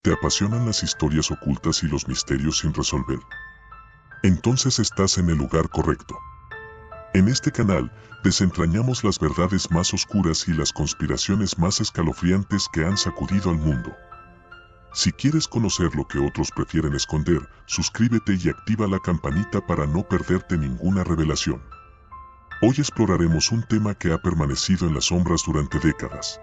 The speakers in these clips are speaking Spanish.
¿Te apasionan las historias ocultas y los misterios sin resolver? Entonces estás en el lugar correcto. En este canal, desentrañamos las verdades más oscuras y las conspiraciones más escalofriantes que han sacudido al mundo. Si quieres conocer lo que otros prefieren esconder, suscríbete y activa la campanita para no perderte ninguna revelación. Hoy exploraremos un tema que ha permanecido en las sombras durante décadas.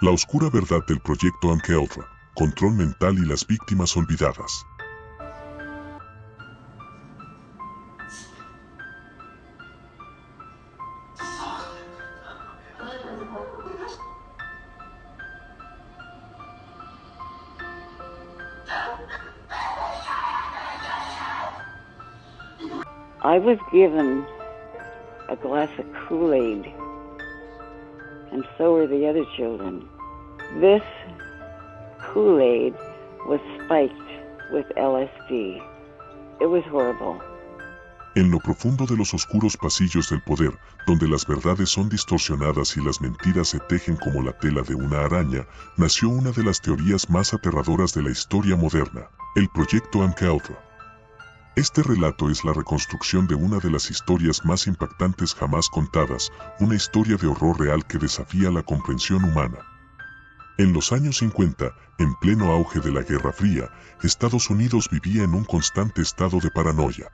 La oscura verdad del proyecto MKUltra, control mental y las víctimas olvidadas. I was given a glass of Kool-Aid, and so were the other children. This Kool-Aid was spiked with LSD. It was horrible. En lo profundo de los oscuros pasillos del poder, donde las verdades son distorsionadas y las mentiras se tejen como la tela de una araña, nació una de las teorías más aterradoras de la historia moderna, el proyecto MKUltra. Este relato es la reconstrucción de una de las historias más impactantes jamás contadas, una historia de horror real que desafía la comprensión humana. En los años 50, en pleno auge de la Guerra Fría, Estados Unidos vivía en un constante estado de paranoia.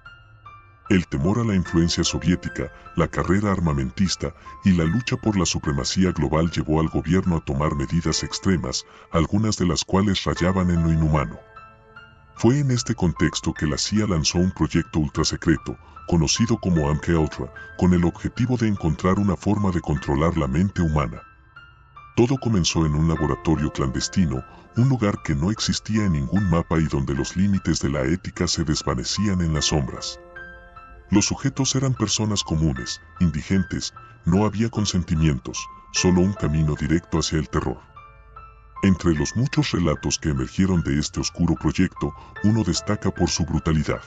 El temor a la influencia soviética, la carrera armamentista y la lucha por la supremacía global llevó al gobierno a tomar medidas extremas, algunas de las cuales rayaban en lo inhumano. Fue en este contexto que la CIA lanzó un proyecto ultrasecreto, conocido como MKUltra, con el objetivo de encontrar una forma de controlar la mente humana. Todo comenzó en un laboratorio clandestino, un lugar que no existía en ningún mapa y donde los límites de la ética se desvanecían en las sombras. Los sujetos eran personas comunes, indigentes, no había consentimientos, solo un camino directo hacia el terror. Entre los muchos relatos que emergieron de este oscuro proyecto, uno destaca por su brutalidad.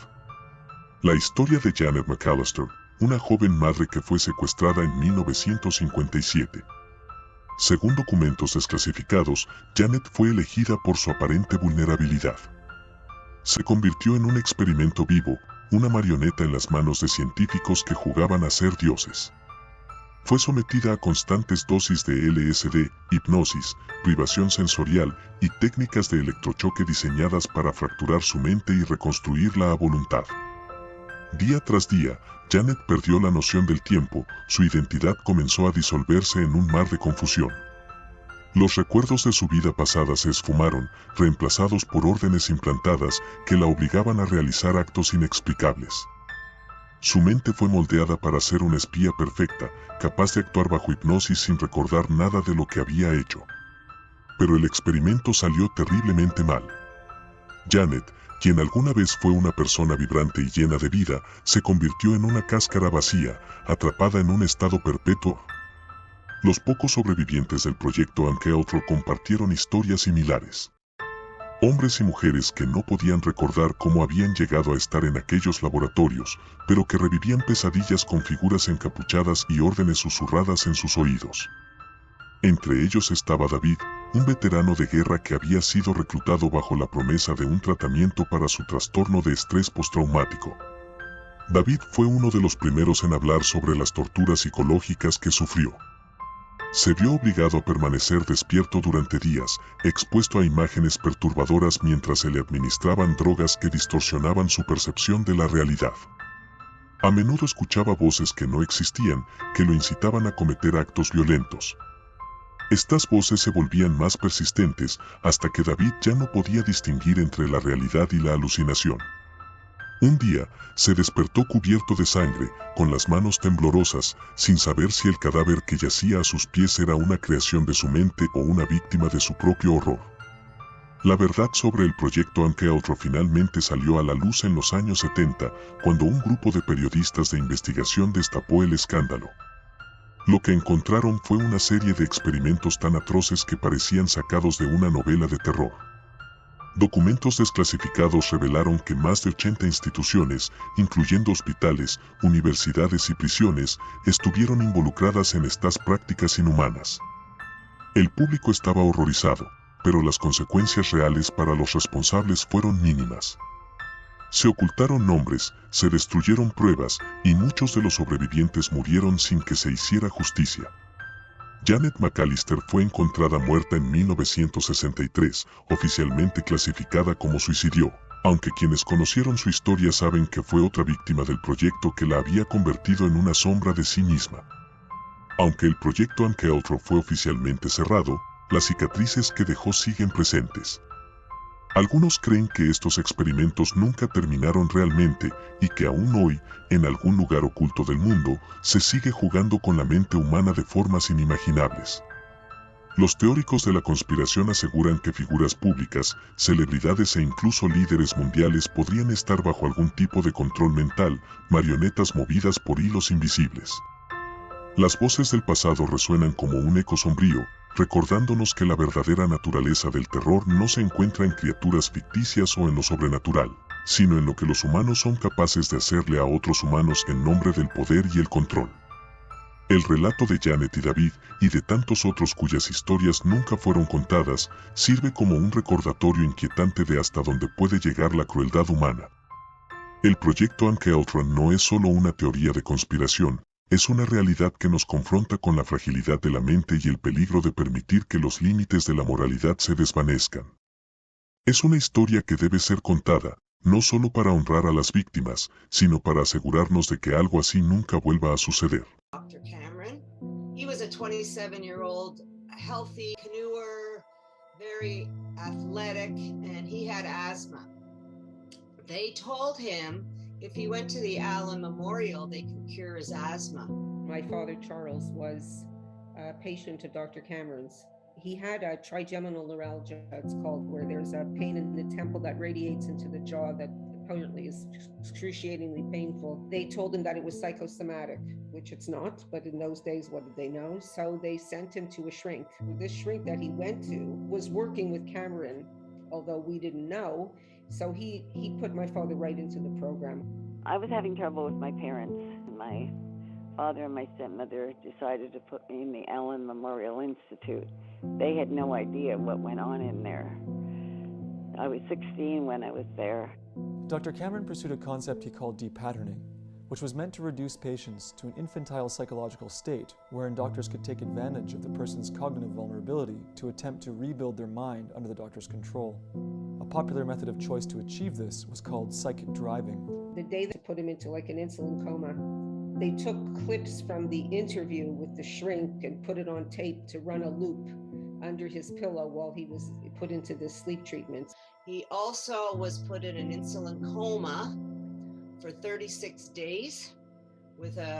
La historia de Janet McAllister, una joven madre que fue secuestrada en 1957. Según documentos desclasificados, Janet fue elegida por su aparente vulnerabilidad. Se convirtió en un experimento vivo, una marioneta en las manos de científicos que jugaban a ser dioses. Fue sometida a constantes dosis de LSD, hipnosis, privación sensorial y técnicas de electrochoque diseñadas para fracturar su mente y reconstruirla a voluntad. Día tras día, Janet perdió la noción del tiempo, su identidad comenzó a disolverse en un mar de confusión. Los recuerdos de su vida pasada se esfumaron, reemplazados por órdenes implantadas que la obligaban a realizar actos inexplicables. Su mente fue moldeada para ser una espía perfecta, capaz de actuar bajo hipnosis sin recordar nada de lo que había hecho. Pero el experimento salió terriblemente mal. Janet, quien alguna vez fue una persona vibrante y llena de vida, se convirtió en una cáscara vacía, atrapada en un estado perpetuo. Los pocos sobrevivientes del proyecto MKUltra compartieron historias similares. Hombres y mujeres que no podían recordar cómo habían llegado a estar en aquellos laboratorios, pero que revivían pesadillas con figuras encapuchadas y órdenes susurradas en sus oídos. Entre ellos estaba David, un veterano de guerra que había sido reclutado bajo la promesa de un tratamiento para su trastorno de estrés postraumático. David fue uno de los primeros en hablar sobre las torturas psicológicas que sufrió. Se vio obligado a permanecer despierto durante días, expuesto a imágenes perturbadoras mientras se le administraban drogas que distorsionaban su percepción de la realidad. A menudo escuchaba voces que no existían, que lo incitaban a cometer actos violentos. Estas voces se volvían más persistentes hasta que David ya no podía distinguir entre la realidad y la alucinación. Un día, se despertó cubierto de sangre, con las manos temblorosas, sin saber si el cadáver que yacía a sus pies era una creación de su mente o una víctima de su propio horror. La verdad sobre el proyecto MKUltra finalmente salió a la luz en los años 70, cuando un grupo de periodistas de investigación destapó el escándalo. Lo que encontraron fue una serie de experimentos tan atroces que parecían sacados de una novela de terror. Documentos desclasificados revelaron que más de 80 instituciones, incluyendo hospitales, universidades y prisiones, estuvieron involucradas en estas prácticas inhumanas. El público estaba horrorizado. pero las consecuencias reales para los responsables fueron mínimas. Se ocultaron nombres, se destruyeron pruebas, y muchos de los sobrevivientes murieron sin que se hiciera justicia. Janet McAllister fue encontrada muerta en 1963, oficialmente clasificada como suicidio, aunque quienes conocieron su historia saben que fue otra víctima del proyecto que la había convertido en una sombra de sí misma. Aunque el proyecto MKUltra fue oficialmente cerrado, las cicatrices que dejó siguen presentes. Algunos creen que estos experimentos nunca terminaron realmente y que aún hoy, en algún lugar oculto del mundo, se sigue jugando con la mente humana de formas inimaginables. Los teóricos de la conspiración aseguran que figuras públicas, celebridades e incluso líderes mundiales podrían estar bajo algún tipo de control mental, marionetas movidas por hilos invisibles. Las voces del pasado resuenan como un eco sombrío, recordándonos que la verdadera naturaleza del terror no se encuentra en criaturas ficticias o en lo sobrenatural, sino en lo que los humanos son capaces de hacerle a otros humanos en nombre del poder y el control. El relato de Janet y David, y de tantos otros cuyas historias nunca fueron contadas, sirve como un recordatorio inquietante de hasta dónde puede llegar la crueldad humana. El proyecto MKUltra no es solo una teoría de conspiración, es una realidad que nos confronta con la fragilidad de la mente y el peligro de permitir que los límites de la moralidad se desvanezcan. Es una historia que debe ser contada, no solo para honrar a las víctimas, sino para asegurarnos de que algo así nunca vuelva a suceder. Dr. Cameron, he was a 27-year-old, healthy canoeer, very athletic, and he had asthma. They told him if he went to the Allen Memorial, they could cure his asthma. My father, Charles, was a patient of Dr. Cameron's. He had a trigeminal neuralgia, it's called, where there's a pain in the temple that radiates into the jaw that apparently is excruciatingly painful. They told him that it was psychosomatic, which it's not, but in those days, what did they know? So they sent him to a shrink. This shrink that he went to was working with Cameron, although we didn't know. So he put my father right into the program. I was having trouble with my parents. My father and my stepmother decided to put me in the Allen Memorial Institute. They had no idea what went on in there. I was 16 when I was there. Dr. Cameron pursued a concept he called depatterning, which was meant to reduce patients to an infantile psychological state wherein doctors could take advantage of the person's cognitive vulnerability to attempt to rebuild their mind under the doctor's control. A popular method of choice to achieve this was called psychic driving. The day they put him into like an insulin coma, they took clips from the interview with the shrink and put it on tape to run a loop under his pillow while he was put into this sleep treatment. He also was put in an insulin coma for 36 days with a